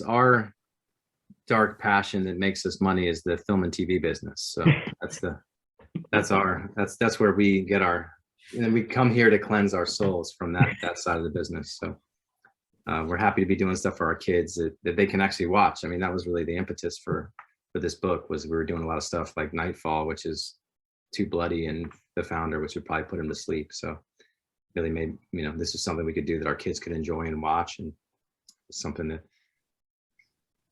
our dark passion that makes us money is the film and TV business. So that's where we get our, and we come here to cleanse our souls from that side of the business. So we're happy to be doing stuff for our kids that they can actually watch. I mean, that was really the impetus for this book, was we were doing a lot of stuff like Knightfall, which is too bloody, and The Founder, which would probably put him to sleep. So really made, this is something we could do that our kids could enjoy and watch, and something that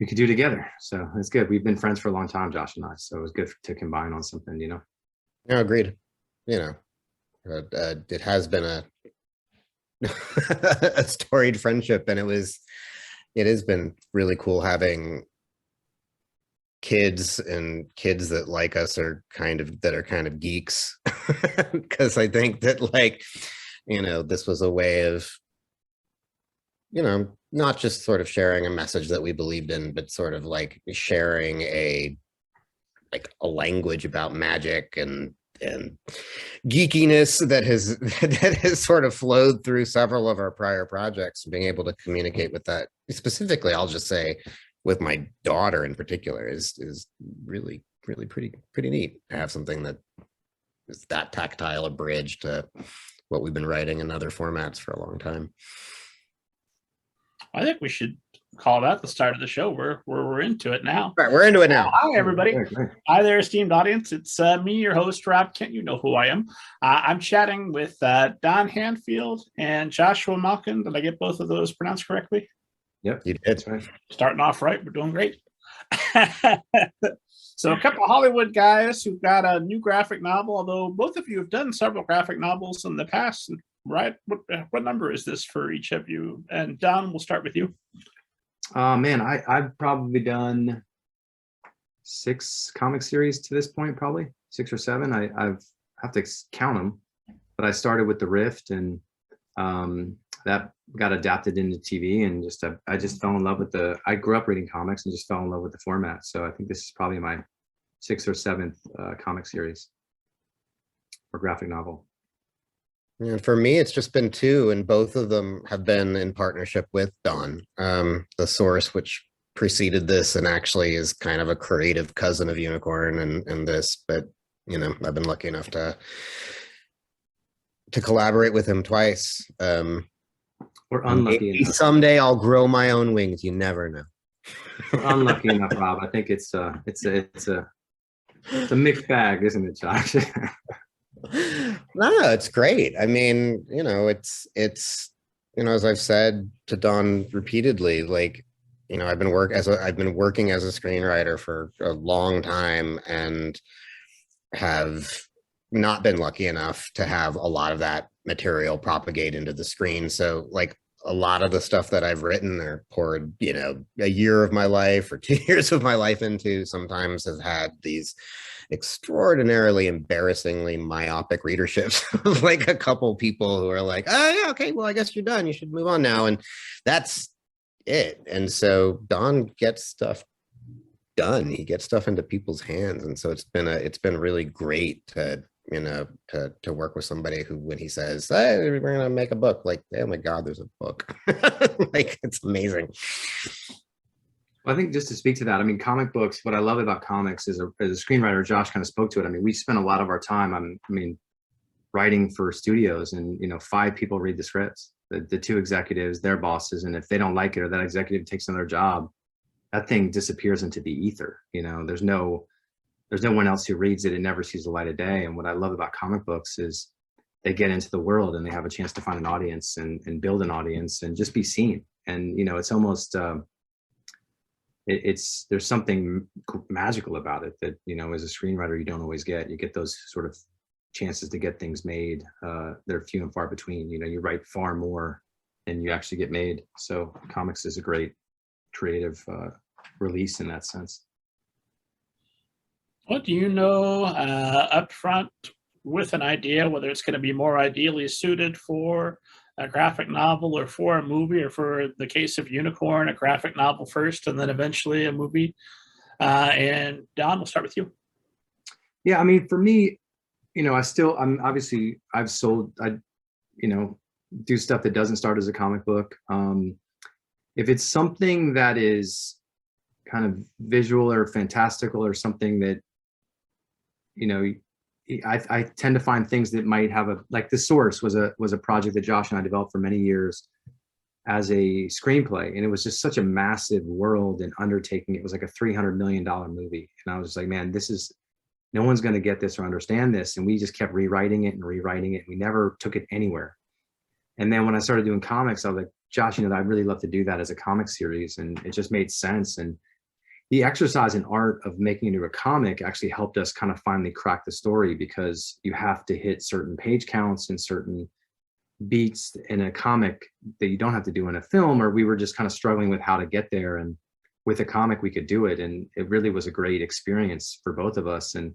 we could do together. So it's good. We've been friends for a long time, Josh and I. So it was good to combine on something, Yeah, agreed. It has been a a storied friendship, and it has been really cool having kids that like us are kind of geeks, because I think that this was a way of not just sort of sharing a message that we believed in, but sort of like sharing a language about magic and geekiness that has sort of flowed through several of our prior projects. Being able to communicate with that, specifically, I'll just say with my daughter in particular, is really pretty neat to have something that is that tactile, a bridge to what we've been writing in other formats for a long time. I think we should call that the start of the show. We're into it now. Right, we're into it now. Hi, everybody. Hi there, esteemed audience. It's me, your host, Rob Kent. You know who I am. I'm chatting with Don Handfield and Joshua Malkin. Did I get both of those pronounced correctly? Yep, you did. Right. Starting off right. We're doing great. So a couple of Hollywood guys who've got a new graphic novel, although both of you have done several graphic novels in the past, right? What number is this for each of you? And Don, we'll start with you. Man, I've probably done 6 comic series to this point, probably 6 or 7. I have to count them, but I started with The Rift, and that got adapted into TV, and I just fell in love with I grew up reading comics and just fell in love with the format. So I think this is probably my 6th or 7th comic series or graphic novel. Yeah, for me, it's just been 2, and both of them have been in partnership with Don, the source, which preceded this and actually is kind of a creative cousin of Unicorn and this. But I've been lucky enough to collaborate with him twice. We're unlucky maybe enough. Someday I'll grow my own wings. You never know. We're unlucky enough, Rob. I think it's a mixed bag, isn't it, Josh? No, it's great. I mean, it's as I've said to Don repeatedly, I've been working as a screenwriter for a long time, and have not been lucky enough to have a lot of that material propagate into the screen. So a lot of the stuff that I've written or poured, a year of my life or 2 years of my life into, sometimes has had these extraordinarily embarrassingly myopic readerships. Like a couple people who are like, oh yeah, okay, well, I guess you're done, you should move on now. And that's it. And so Don gets stuff done. He gets stuff into people's hands. And so it's been really great to work with somebody who, when he says, hey, we're gonna make a book, oh my God, there's a book. It's amazing. Well, I think just to speak to that, I mean, comic books, what I love about comics is, as a screenwriter, Josh kind of spoke to it. I mean, we spend a lot of our time, writing for studios, and, 5 people read the scripts, the 2 executives, their bosses. And if they don't like it, or that executive takes another job, that thing disappears into the ether. There's no one else who reads it. It never sees the light of day. And what I love about comic books is they get into the world and they have a chance to find an audience and build an audience and just be seen. And, it's almost, there's something magical about it that, as a screenwriter, you don't always get. You get those sort of chances to get things made. They're few and far between. You write far more than you actually get made. So comics is a great creative release in that sense. What do you know up front with an idea, whether it's going to be more ideally suited for a graphic novel or for a movie, or for the case of Unicorn, a graphic novel first and then eventually a movie? And Don, we'll start with you. Yeah, for me, I do stuff that doesn't start as a comic book. if it's something that is kind of visual or fantastical or something that, you know, I tend to find things that might have a, like The Source was a project that Josh and I developed for many years as a screenplay, and it was just such a massive world and undertaking. It was like a $300 million movie, and I was just like, man, this is, no one's going to get this or understand this. And we just kept rewriting it and rewriting it. We never took it anywhere. And then when I started doing comics, I was like, Josh, you know, I'd really love to do that as a comic series, and it just made sense. And the exercise and art of making it into a comic actually helped us kind of finally crack the story, because you have to hit certain page counts and certain beats in a comic that you don't have to do in a film, or we were just kind of struggling with how to get there. And with a comic, we could do it. And it really was a great experience for both of us. And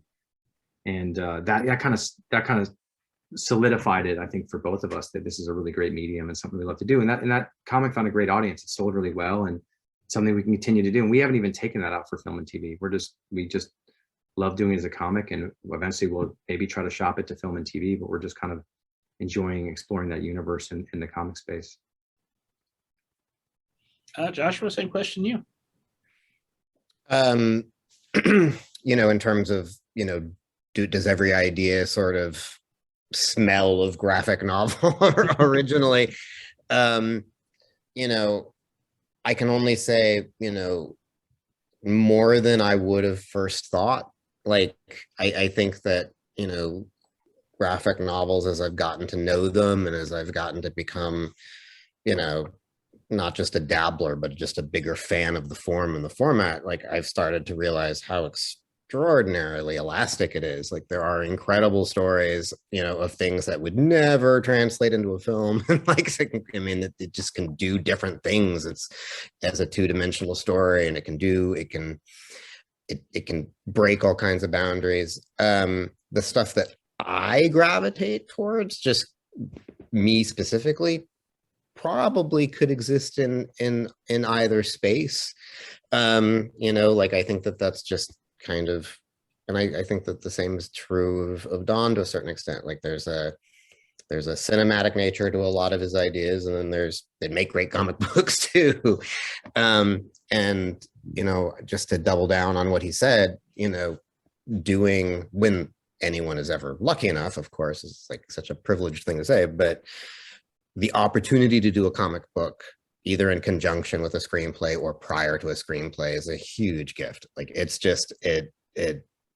that kind of solidified it, I think, for both of us, that this is a really great medium and something we love to do. And that comic found a great audience. It sold really well, and something we can continue to do. And we haven't even taken that out for film and TV. We just love doing it as a comic, and eventually we'll maybe try to shop it to film and TV, but we're just kind of enjoying exploring that universe in the comic space. Joshua, same question to you. You know, in terms of, you know, does every idea sort of smell of graphic novel originally? You know, I can only say, you know, more than I would have first thought. Like, I think that, you know, graphic novels, as I've gotten to know them and as I've gotten to become, you know, not just a dabbler, but just a bigger fan of the form and the format, like, I've started to realize how extraordinarily elastic it is. Like, there are incredible stories, you know, of things that would never translate into a film. Like, I mean, it just can do different things. It's as a two-dimensional story, and it can break all kinds of boundaries. The stuff that I gravitate towards, just me specifically, probably could exist in either space. You know, like, I think that that's just kind of, and I think that the same is true of Don to a certain extent. Like, there's a cinematic nature to a lot of his ideas, and then they make great comic books too. And, you know, just to double down on what he said, you know, when anyone is ever lucky enough, of course, it's like such a privileged thing to say, but the opportunity to do a comic book either in conjunction with a screenplay or prior to a screenplay is a huge gift. Like, it's just, it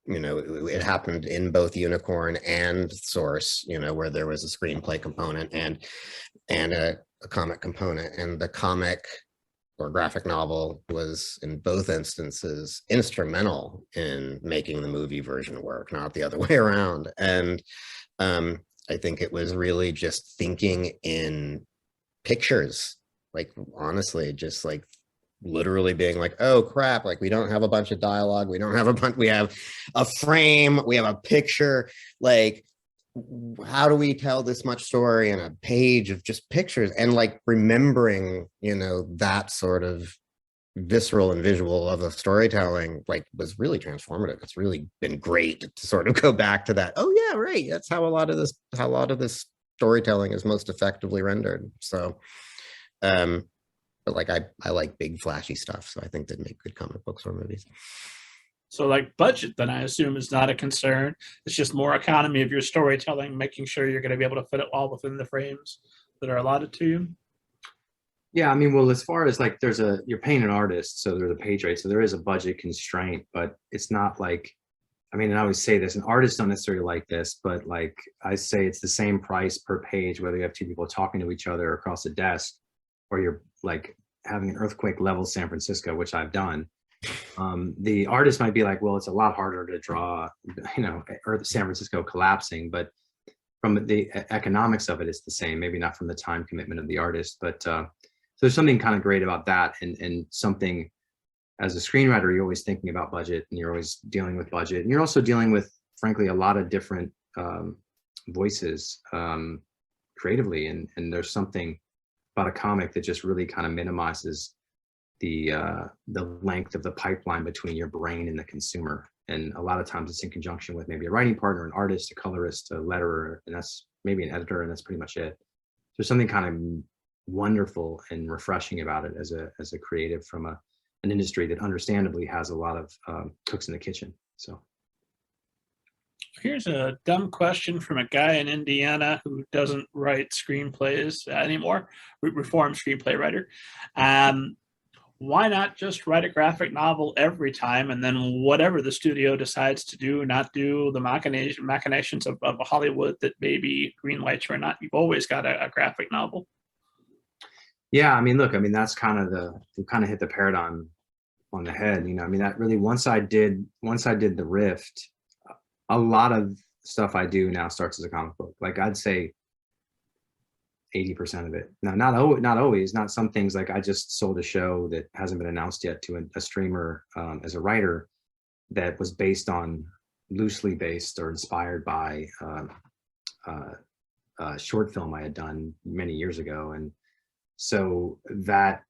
you know, it happened in both Unicorn and Source, you know, where there was a screenplay component and a comic component, and the comic or graphic novel was in both instances instrumental in making the movie version work, not the other way around. And I think it was really just thinking in pictures, like, honestly, just like literally being like, oh crap, like, we don't have a bunch of dialogue, we have a frame, we have a picture, like, how do we tell this much story in a page of just pictures? And like, remembering, you know, that sort of visceral and visual of the storytelling, like, was really transformative. It's really been great to sort of go back to that. Oh yeah, right, that's how a lot of this storytelling is most effectively rendered. So but like, I like big flashy stuff, so I think they'd make good comic books or movies. So, like, budget, then, I assume, is not a concern. It's just more economy of your storytelling, making sure you're going to be able to fit it all within the frames that are allotted to you. Yeah, I mean, well, as far as like, you're paying an artist, so there's a page rate, so there is a budget constraint, but it's not like, I mean, and I always say this, and artists don't necessarily like this, but like, I say it's the same price per page, whether you have two people talking to each other across a desk, or you're like having an earthquake level San Francisco, which I've done. The artist might be like, well, it's a lot harder to draw, you know, San Francisco collapsing, but from the economics of it, it's the same. Maybe not from the time commitment of the artist, but so there's something kind of great about that, and something, as a screenwriter, you're always thinking about budget, and you're always dealing with budget, and you're also dealing with, frankly, a lot of different voices creatively, and there's something about a comic that just really kind of minimizes the length of the pipeline between your brain and the consumer. And a lot of times it's in conjunction with maybe a writing partner, an artist, a colorist, a letterer, and that's maybe an editor, and that's pretty much it. There's something kind of wonderful and refreshing about it as a creative from an industry that understandably has a lot of cooks in the kitchen. So here's a dumb question from a guy in Indiana who doesn't write screenplays anymore, reformed screenplay writer. Why not just write a graphic novel every time, and then whatever the studio decides to do, not do the machinations of Hollywood that maybe greenlights or not? You've always got a graphic novel. yeah, I mean, look, I mean, that's we kind of hit the paradigm on the head. You know, I mean, that really, once I did the Rift, a lot of stuff I do now starts as a comic book. Like, I'd say 80% of it. Now, not always, not some things. Like, I just sold a show that hasn't been announced yet to a streamer as a writer, that was loosely based or inspired by a short film I had done many years ago. And so that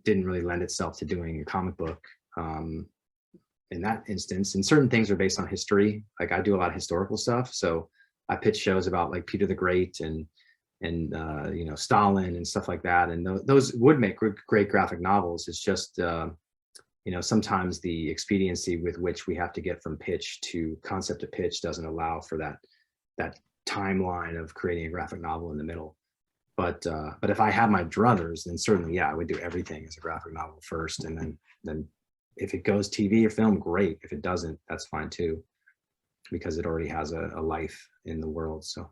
didn't really lend itself to doing a comic book in that instance. And certain things are based on history. Like, I do a lot of historical stuff. So I pitch shows about like Peter the Great and you know, Stalin and stuff like that. And those would make great graphic novels. It's just, you know, sometimes the expediency with which we have to get from pitch to concept to pitch doesn't allow for that timeline of creating a graphic novel in the middle. But if I had my druthers, then certainly, yeah, I would do everything as a graphic novel first. And then if it goes TV or film, great. If it doesn't, that's fine too, because it already has a life in the world. So.